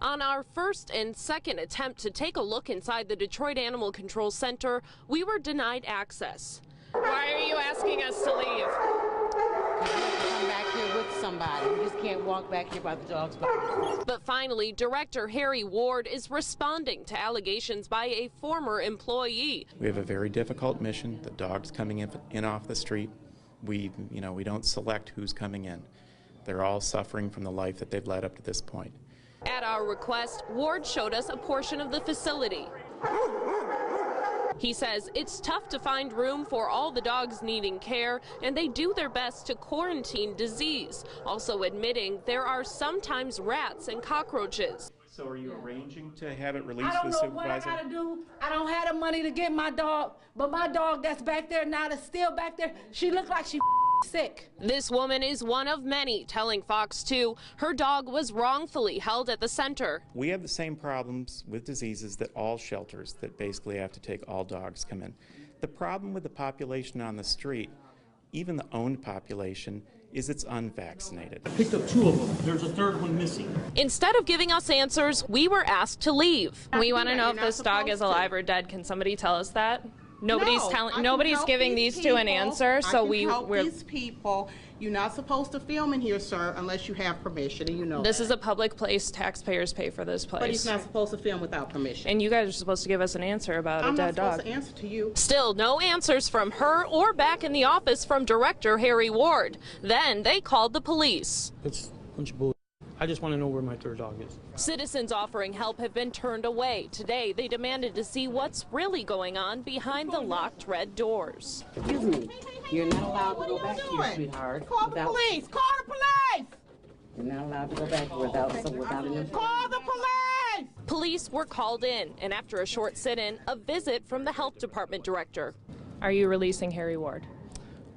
On our first and second attempt to take a look inside the Detroit Animal Control Center, we were denied access. Why are you asking us to leave? You have to come back here with somebody. You just can't walk back here by the dog's body. But finally, Director Harry Ward is responding to allegations by a former employee. We have a very difficult mission. The dogs coming in off the street. We don't select who's coming in. They're all suffering from the life that they've led up to this point. At our request, Ward showed us a portion of the facility. He says it's tough to find room for all the dogs needing care, and they do their best to quarantine disease, also admitting there are sometimes rats and cockroaches. So are you arranging to have it released I don't with know supervisor? what I gotta do. I don't have the money to get my dog, but my dog that's back there now, that's still back there, she looks like she sick. This woman is one of many telling Fox 2 her dog was wrongfully held at the center. We have the same problems with diseases that all shelters that basically have to take all dogs come in. The problem with the population on the street, even the owned population, is it's unvaccinated. I picked up 2 of them. There's a 3rd one missing. Instead of giving us answers, we were asked to leave. We want to know if this dog is alive or dead. Can somebody tell us that? Nobody's giving these two an answer, so we're these people. You're not supposed to film in here, sir, unless you have permission, and you know this that. is a public place. Taxpayers pay for this place. But he's not supposed to film without permission. And you guys are supposed to give us an answer about a dead dog. I'm not supposed to answer to you. Still, no answers from her or back in the office from Director Harry Ward. Then they called the police. It's a bunch of bull. I just want to know where my 3rd dog is. Citizens offering help have been turned away. Today, they demanded to see what's really going on behind the locked red doors. Excuse me, you're not allowed to go back here, sweetheart. Call the police! Call the police! You're not allowed to go back without an information. Call the police! Police were called in, and after a short sit-in, a visit from the health department director. Are you releasing Harry Ward?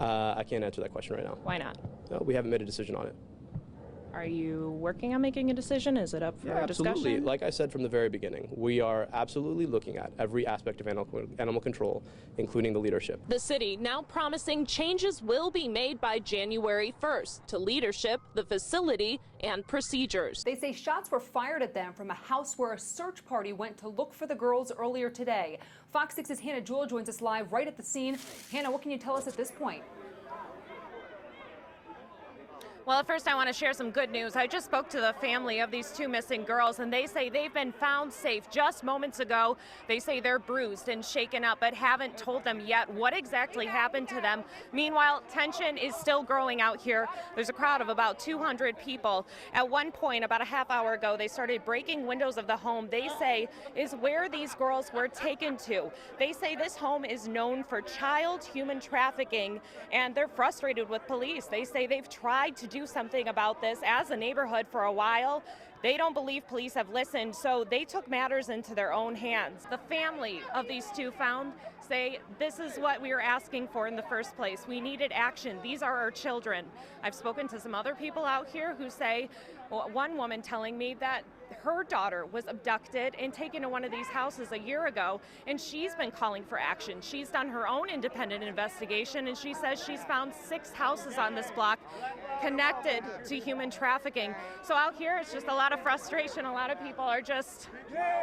I can't answer that question right now. Why not? No, we haven't made a decision on it. Are you working on making a decision? Is it up for discussion? Absolutely. Like I said from the very beginning, we are absolutely looking at every aspect of animal control, including the leadership. The city now promising changes will be made by January 1st to leadership, the facility, and procedures. They say shots were fired at them from a house where a search party went to look for the girls earlier today. Fox 6's Hannah Jewell joins us live right at the scene. Hannah, what can you tell us at this point? Well, first I want to share some good news. I just spoke to the family of these 2 missing girls, and they say they've been found safe just moments ago. They say they're bruised and shaken up, but haven't told them yet what exactly happened to them. Meanwhile, tension is still growing out here. There's a crowd of about 200 people. At one point, about a half hour ago, they started breaking windows of the home they say is where these girls were taken to. They say this home is known for child human trafficking, and they're frustrated with police. They say they've tried to do something about this as a neighborhood for a while. They don't believe police have listened, so they took matters into their own hands. The family of these 2 found say this is what we were asking for in the first place. We needed action. These are our children. I've spoken to some other people out here who say, one woman telling me that her daughter was abducted and taken to one of these houses a year ago, and she's been calling for action. She's done her own independent investigation, and she says she's found 6 houses on this block connected to human trafficking. So out here, it's just a lot of frustration. A lot of people are just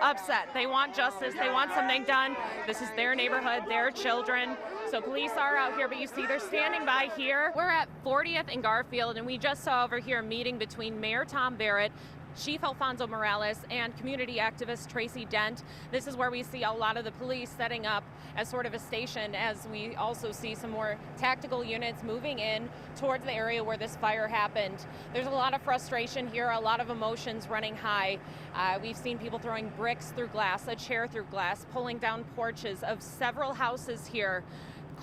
upset. They want justice. They want something done. This is their neighborhood, their children. So police are out here, but you see they're standing by here. We're at 40th and Garfield, and we just saw over here a meeting between Mayor Tom Barrett, Chief Alfonso Morales, and community activist Tracy Dent. This is where we see a lot of the police setting up as sort of a station, as we also see some more tactical units moving in towards the area where this fire happened. There's a lot of frustration here, a lot of emotions running high. We've seen people throwing bricks through glass, a chair through glass, pulling down porches of several houses here,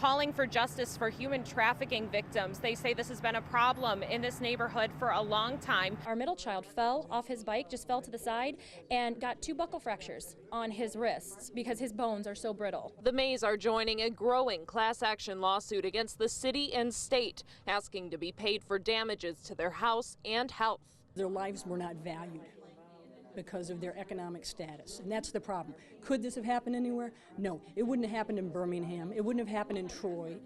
calling for justice for human trafficking victims. They say this has been a problem in this neighborhood for a long time. Our middle child fell off his bike, just fell to the side, and got 2 buckle fractures on his wrists because his bones are so brittle. The Mays are joining a growing class action lawsuit against the city and state, asking to be paid for damages to their house and health. Their lives were not valued because of their economic status, and that's the problem. Could this have happened anywhere? No, it wouldn't have happened in Birmingham. It wouldn't have happened in Troy.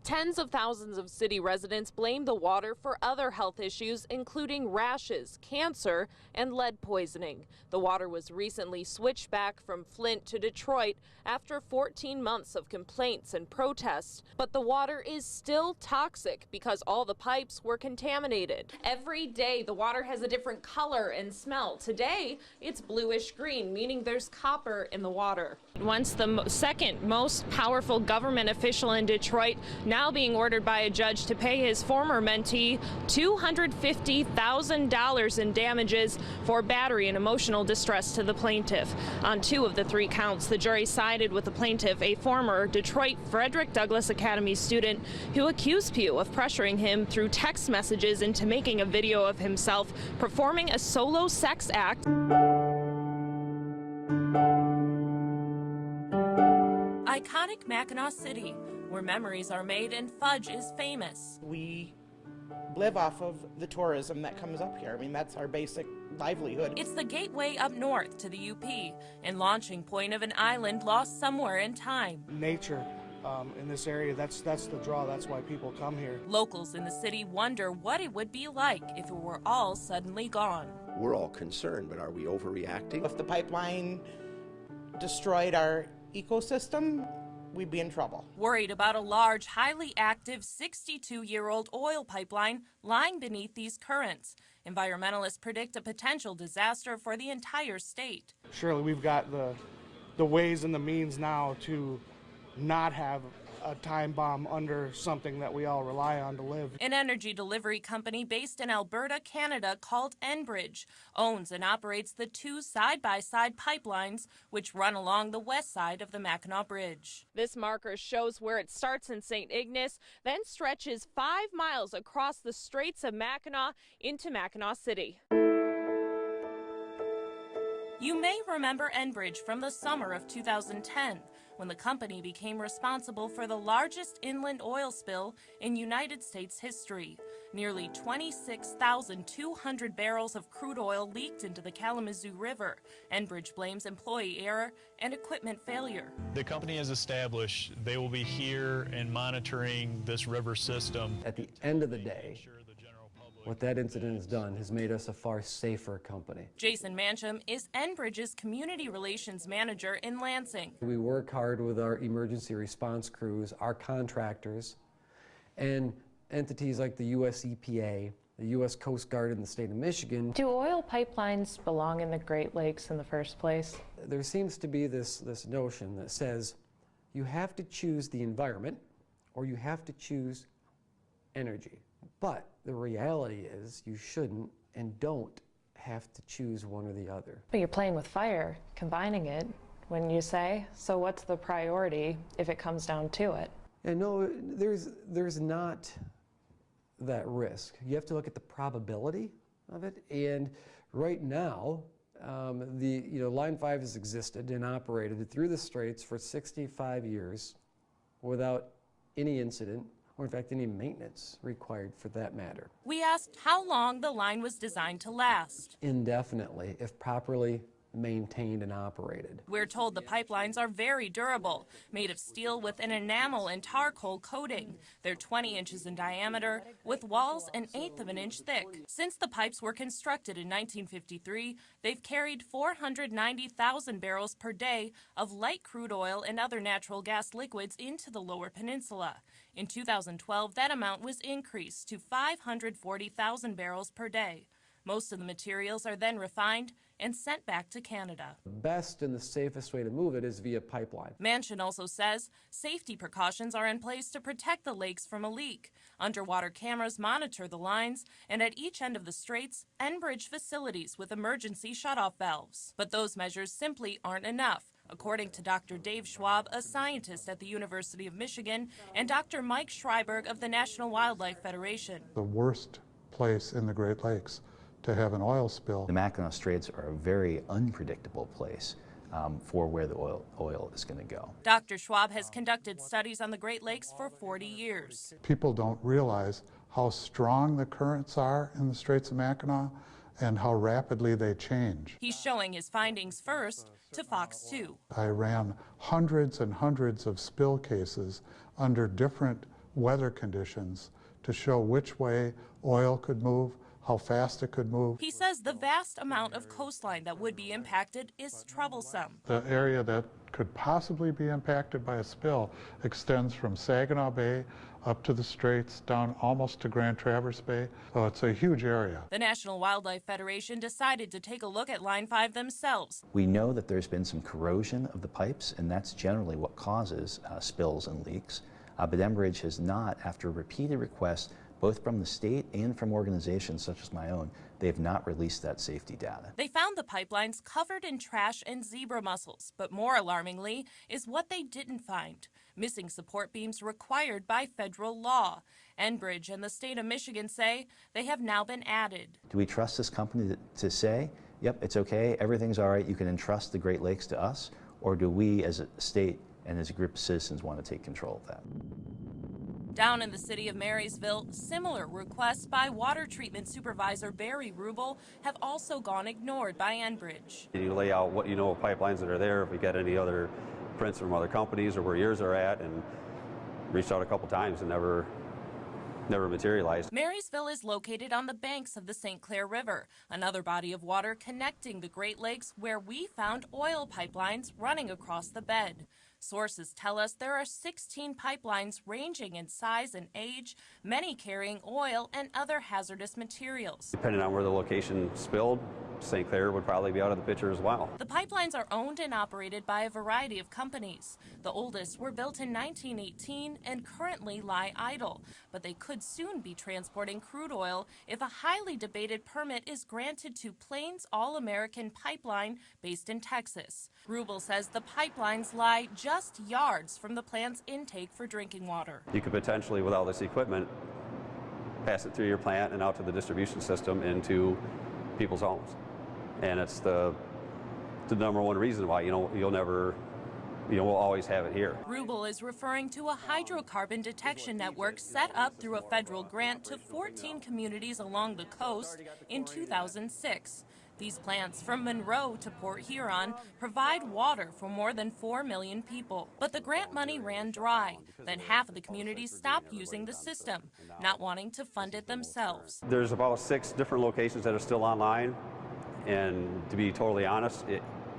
Tens of thousands of city residents blame the water for other health issues, including rashes, cancer, and lead poisoning. The water was recently switched back from Flint to Detroit after 14 months of complaints and protests. But the water is still toxic because all the pipes were contaminated. Every day, the water has a different color and smell. Today, it's bluish green, meaning there's copper in the water. Once the second most powerful government official in Detroit, now being ordered by a judge to pay his former mentee $250,000 in damages for battery and emotional distress to the plaintiff. On 2 of the 3 counts, the jury sided with the plaintiff, a former Detroit Frederick Douglass Academy student who accused Pugh of pressuring him through text messages into making a video of himself performing a solo sex act. Iconic Mackinac City, where memories are made and fudge is famous. We live off of the tourism that comes up here. I mean, that's our basic livelihood. It's the gateway up north to the UP and launching point of an island lost somewhere in time. Nature in this area, that's the draw. That's why people come here. Locals in the city wonder what it would be like if it were all suddenly gone. We're all concerned, but are we overreacting? If the pipeline destroyed our ecosystem, we'd be in trouble. Worried about a large, highly active 62-year-old oil pipeline lying beneath these currents. Environmentalists predict a potential disaster for the entire state. Surely we've got the ways and the means now to not have a time bomb under something that we all rely on to live. An energy delivery company based in Alberta, Canada, called Enbridge, owns and operates the 2 side-by-side pipelines which run along the west side of the Mackinac Bridge. This marker shows where it starts in St. Ignace, then stretches 5 miles across the Straits of Mackinac into Mackinac City. You may remember Enbridge from the summer of 2010, when the company became responsible for the largest inland oil spill in United States history. Nearly 26,200 barrels of crude oil leaked into the Kalamazoo River. Enbridge blames employee error and equipment failure. The company has established they will be here and monitoring this river system. At the end of the day, what that incident has done has made us a far safer company. Jason Mancham is Enbridge's community relations manager in Lansing. We work hard with our emergency response crews, our contractors, and entities like the U.S. EPA, the U.S. Coast Guard, and the state of Michigan. Do oil pipelines belong in the Great Lakes in the first place? There seems to be this notion that says you have to choose the environment or you have to choose energy. But the reality is you shouldn't and don't have to choose one or the other. But you're playing with fire, combining it, wouldn't you say? So what's the priority if it comes down to it? And no, there's not that risk. You have to look at the probability of it. And right now, Line 5 has existed and operated through the Straits for 65 years without any incident, or in fact any maintenance required for that matter. We asked how long the line was designed to last. Indefinitely, if properly maintained and operated. We're told the pipelines are very durable, made of steel with an enamel and tar coal coating. They're 20 inches in diameter, with walls 1/8 of an inch thick. Since the pipes were constructed in 1953, they've carried 490,000 barrels per day of light crude oil and other natural gas liquids into the Lower Peninsula. In 2012, that amount was increased to 540,000 barrels per day. Most of the materials are then refined and sent back to Canada. The best and the safest way to move it is via pipeline. Manchin also says safety precautions are in place to protect the lakes from a leak. Underwater cameras monitor the lines, and at each end of the straits, Enbridge facilities with emergency shutoff valves. But those measures simply aren't enough, according to Dr. Dave Schwab, a scientist at the University of Michigan, and Dr. Mike Schreiberg of the National Wildlife Federation. The worst place in the Great Lakes to have an oil spill. The Mackinac Straits are a very unpredictable place for where the oil is going to go. Dr. Schwab has conducted studies on the Great Lakes for 40 years. People don't realize how strong the currents are in the Straits of Mackinac and how rapidly they change. He's showing his findings first to Fox 2. I ran hundreds and hundreds of spill cases under different weather conditions to show which way oil could move, how fast it could move. He says the vast amount of coastline that would be impacted is troublesome. The area that could possibly be impacted by a spill extends from Saginaw Bay up to the Straits, down almost to Grand Traverse Bay. So it's a huge area. The National Wildlife Federation decided to take a look at Line 5 themselves. We know that there's been some corrosion of the pipes, and that's generally what causes spills and leaks. But Enbridge has not, after repeated requests, both from the state and from organizations such as my own, they have not released that safety data. They found the pipelines covered in trash and zebra mussels, but more alarmingly is what they didn't find: missing support beams required by federal law. Enbridge and the state of Michigan say they have now been added. Do we trust this company to say, yep, it's okay, everything's all right, you can entrust the Great Lakes to us? Or do we as a state and as a group of citizens want to take control of that? Down in the city of Marysville, similar requests by water treatment supervisor Barry Rubel have also gone ignored by Enbridge. You lay out what you know of pipelines that are there, if we get any other prints from other companies or where yours are at, and reached out a couple times and never materialized. Marysville is located on the banks of the St. Clair River, another body of water connecting the Great Lakes where we found oil pipelines running across the bed. Sources tell us there are 16 pipelines ranging in size and age, many carrying oil and other hazardous materials. Depending on where the location spilled, St. Clair would probably be out of the picture as well. The pipelines are owned and operated by a variety of companies. The oldest were built in 1918 and currently lie idle, but they could soon be transporting crude oil if a highly debated permit is granted to Plains All-American Pipeline based in Texas. Rubel says the pipelines lie just yards from the plant's intake for drinking water. You could potentially, with all this equipment, pass it through your plant and out to the distribution system into people's homes. And it's the number one reason why we'll always have it here. Rubel is referring to a hydrocarbon detection network set up through a federal grant to 14 communities along the coast in 2006. These plants, from Monroe to Port Huron, provide water for more than 4 million people. But the grant money ran dry. Then half of the communities stopped using the system, not wanting to fund it themselves. There's about 6 different locations that are still online. And to be totally honest,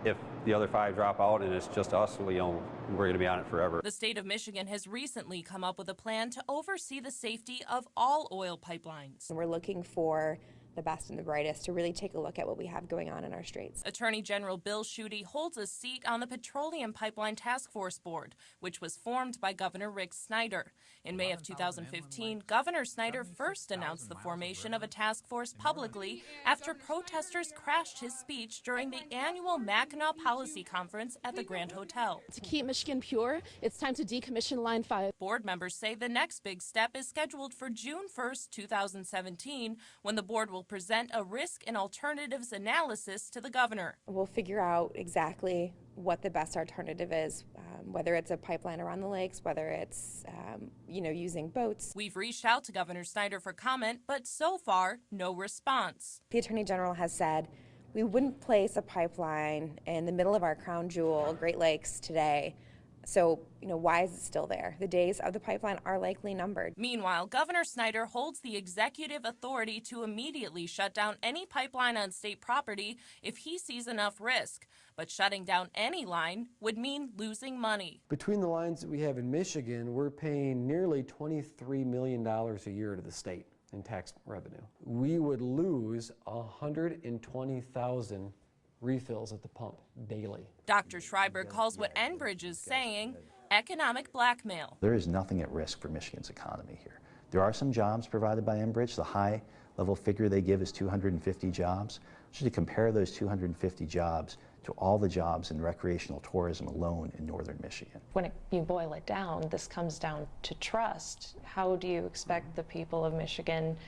if the other 5 drop out and it's just us, we're going to be on it forever. The state of Michigan has recently come up with a plan to oversee the safety of all oil pipelines. We're looking for the best and the brightest to really take a look at what we have going on in our straits. Attorney General Bill Schuette holds a seat on the Petroleum Pipeline Task Force Board, which was formed by Governor Rick Snyder. In May of 2015, Governor Snyder first announced the formation of a task force publicly after protesters crashed his speech during the annual Mackinac Policy Conference at the Grand Hotel. To keep Michigan pure, it's time to decommission Line 5. Board members say the next big step is scheduled for June 1st, 2017, when the board will present a risk and alternatives analysis to the governor. We'll figure out exactly what the best alternative is, whether it's a pipeline around the lakes, whether it's using boats. We've reached out to Governor Snyder for comment, but so far, no response. The Attorney General has said we wouldn't place a pipeline in the middle of our crown jewel, Great Lakes, today. So, why is it still there? The days of the pipeline are likely numbered. Meanwhile, Governor Snyder holds the executive authority to immediately shut down any pipeline on state property if he sees enough risk. But shutting down any line would mean losing money. Between the lines that we have in Michigan, we're paying nearly $23 million a year to the state in tax revenue. We would lose 120,000 refills at the pump daily. Dr. Schreiber calls what Enbridge is saying economic blackmail. There is nothing at risk for Michigan's economy here. There are some jobs provided by Enbridge. The high-level figure they give is 250 jobs. So to compare those 250 jobs to all the jobs in recreational tourism alone in northern Michigan. When you boil it down, this comes down to trust. How do you expect the people of Michigan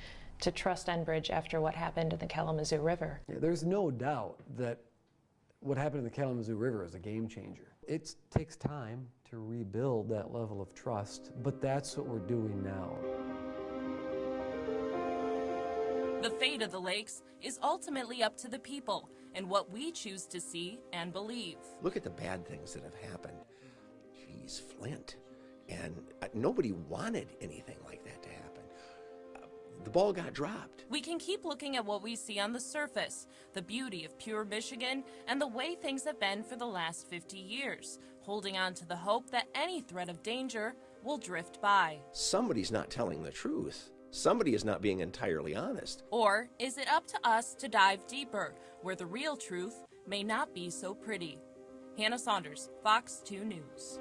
to trust Enbridge after what happened in the Kalamazoo River? Yeah, there's no doubt that what happened in the Kalamazoo River is a game changer. It takes time to rebuild that level of trust, but that's what we're doing now. The fate of the lakes is ultimately up to the people and what we choose to see and believe. Look at the bad things that have happened. Geez, Flint. And nobody wanted anything like that to happen. The ball got dropped. We can keep looking at what we see on the surface, the beauty of pure Michigan, and the way things have been for the last 50 years, holding on to the hope that any threat of danger will drift by. Somebody's not telling the truth. Somebody is not being entirely honest. Or is it up to us to dive deeper, where the real truth may not be so pretty? Hannah Saunders, Fox 2 News.